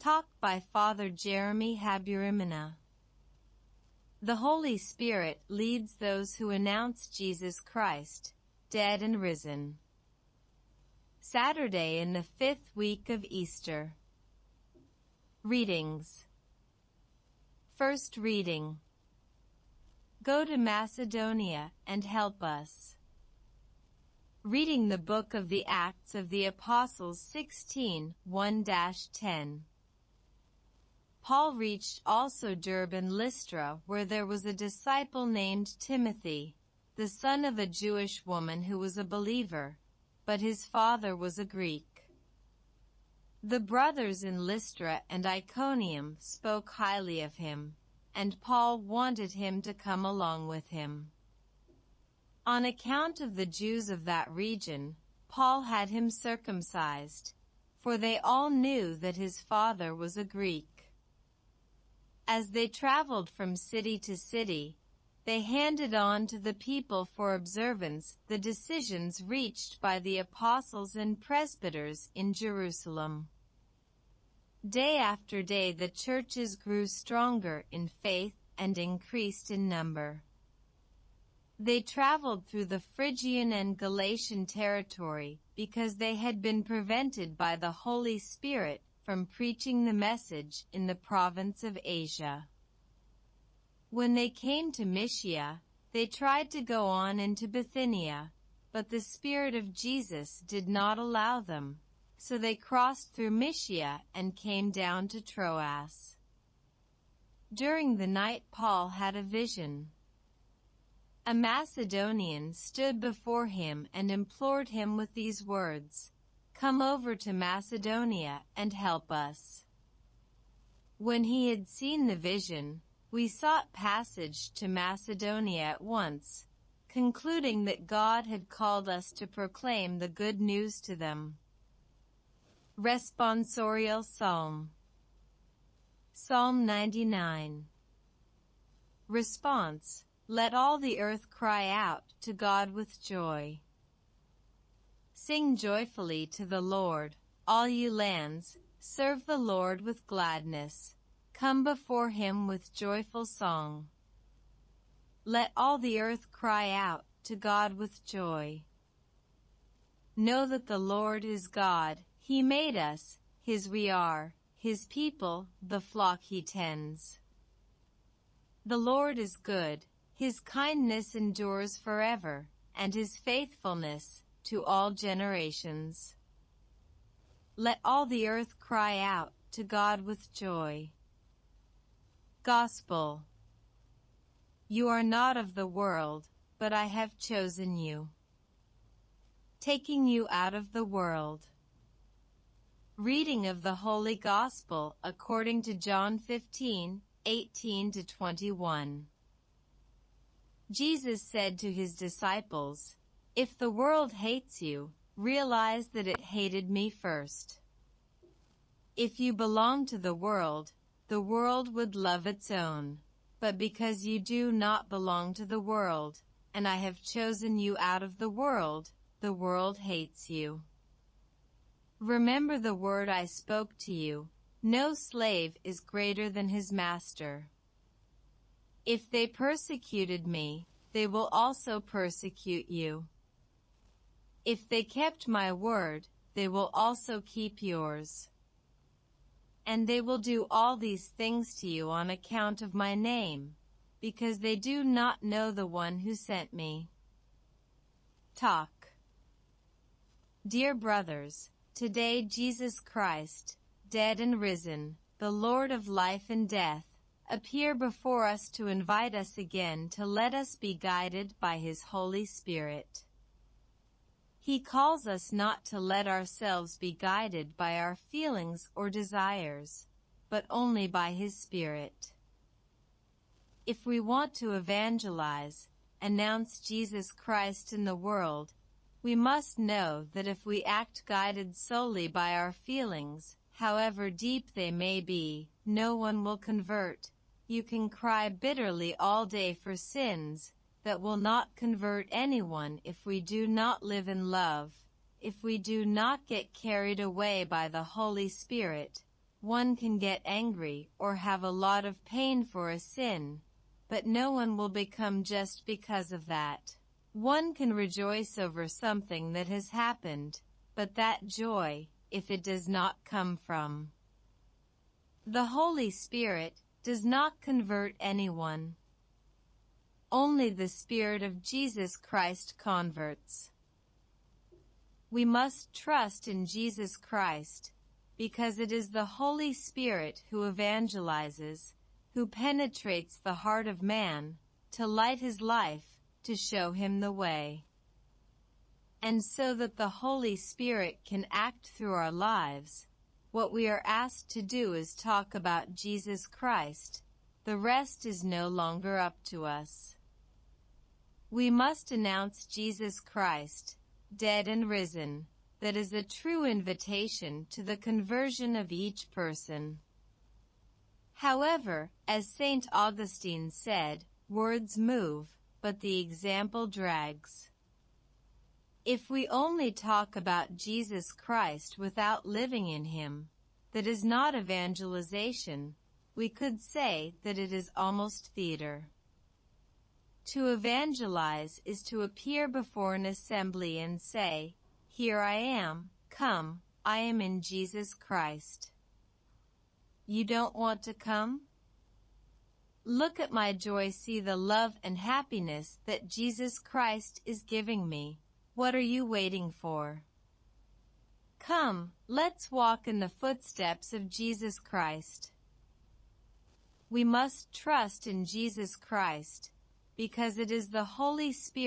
Talk by Father Jeremy Haburimana. The Holy Spirit leads those who announce Jesus Christ, dead and risen. Saturday in the 5th week of Easter. Readings. First reading. Go to Macedonia and help us. Reading the book of the Acts of the Apostles 16, 1-10. Paul reached also Derbe and Lystra, where there was a disciple named Timothy, the son of a Jewish woman who was a believer, but his father was a Greek. The brothers in Lystra and Iconium spoke highly of him, and Paul wanted him to come along with him. On account of the Jews of that region, Paul had him circumcised, for they all knew that his father was a Greek. As they traveled from city to city, they handed on to the people for observance the decisions reached by the apostles and presbyters in Jerusalem. Day after day the churches grew stronger in faith and increased in number. They traveled through the Phrygian and Galatian territory because they had been prevented by the Holy Spirit from preaching the message in the province of Asia. When they came to Mysia, they tried to go on into Bithynia, but the Spirit of Jesus did not allow them, so they crossed through Mysia and came down to Troas. During the night Paul had a vision. A Macedonian stood before him and implored him with these words, "Come over to Macedonia and help us." When he had seen the vision, we sought passage to Macedonia at once, concluding that God had called us to proclaim the good news to them. Responsorial Psalm. Psalm 99. Response. Let all the earth cry out to God with joy. Sing joyfully to the Lord, all you lands, serve the Lord with gladness. Come before him with joyful song. Let all the earth cry out to God with joy. Know that the Lord is God, he made us, his we are, his people, the flock he tends. The Lord is good, his kindness endures forever, and his faithfulness to all generations. Let all the earth cry out to God with joy. Gospel. You are not of the world, but I have chosen you, taking you out of the world. Reading of the Holy Gospel according to John 15, 18-21. Jesus said to his disciples, "If the world hates you, realize that it hated me first. If you belong to the world would love its own. But because you do not belong to the world, and I have chosen you out of the world hates you. Remember the word I spoke to you, no slave is greater than his master. If they persecuted me, they will also persecute you. If they kept my word, they will also keep yours. And they will do all these things to you on account of my name, because they do not know the one who sent me." Talk. Dear brothers, today Jesus Christ, dead and risen, the Lord of life and death, appear before us to invite us again to let us be guided by his Holy Spirit. He calls us not to let ourselves be guided by our feelings or desires, but only by his Spirit. If we want to evangelize, announce Jesus Christ in the world, we must know that if we act guided solely by our feelings, however deep they may be, no one will convert. You can cry bitterly all day for sins that will not convert anyone if we do not live in love, if we do not get carried away by the Holy Spirit, One can get angry or have a lot of pain for a sin, but no one will become just because of that. One can rejoice over something that has happened, but that joy, if it does not come from the Holy Spirit, does not convert anyone. Only the Spirit of Jesus Christ converts. We must trust in Jesus Christ, because it is the Holy Spirit who evangelizes, who penetrates the heart of man, to light his life, to show him the way. And so that the Holy Spirit can act through our lives, what we are asked to do is talk about Jesus Christ. The rest is no longer up to us. We must announce Jesus Christ, dead and risen. That is a true invitation to the conversion of each person. However, as St. Augustine said, words move, but the example drags. If we only talk about Jesus Christ without living in him, that is not evangelization. We could say that it is almost theater. To evangelize is to appear before an assembly and say, "Here I am, come, I am in Jesus Christ. You don't want to come? Look at my joy, see the love and happiness that Jesus Christ is giving me. What are you waiting for? Come, let's walk in the footsteps of Jesus Christ." We must trust in Jesus Christ, because it is the Holy Spirit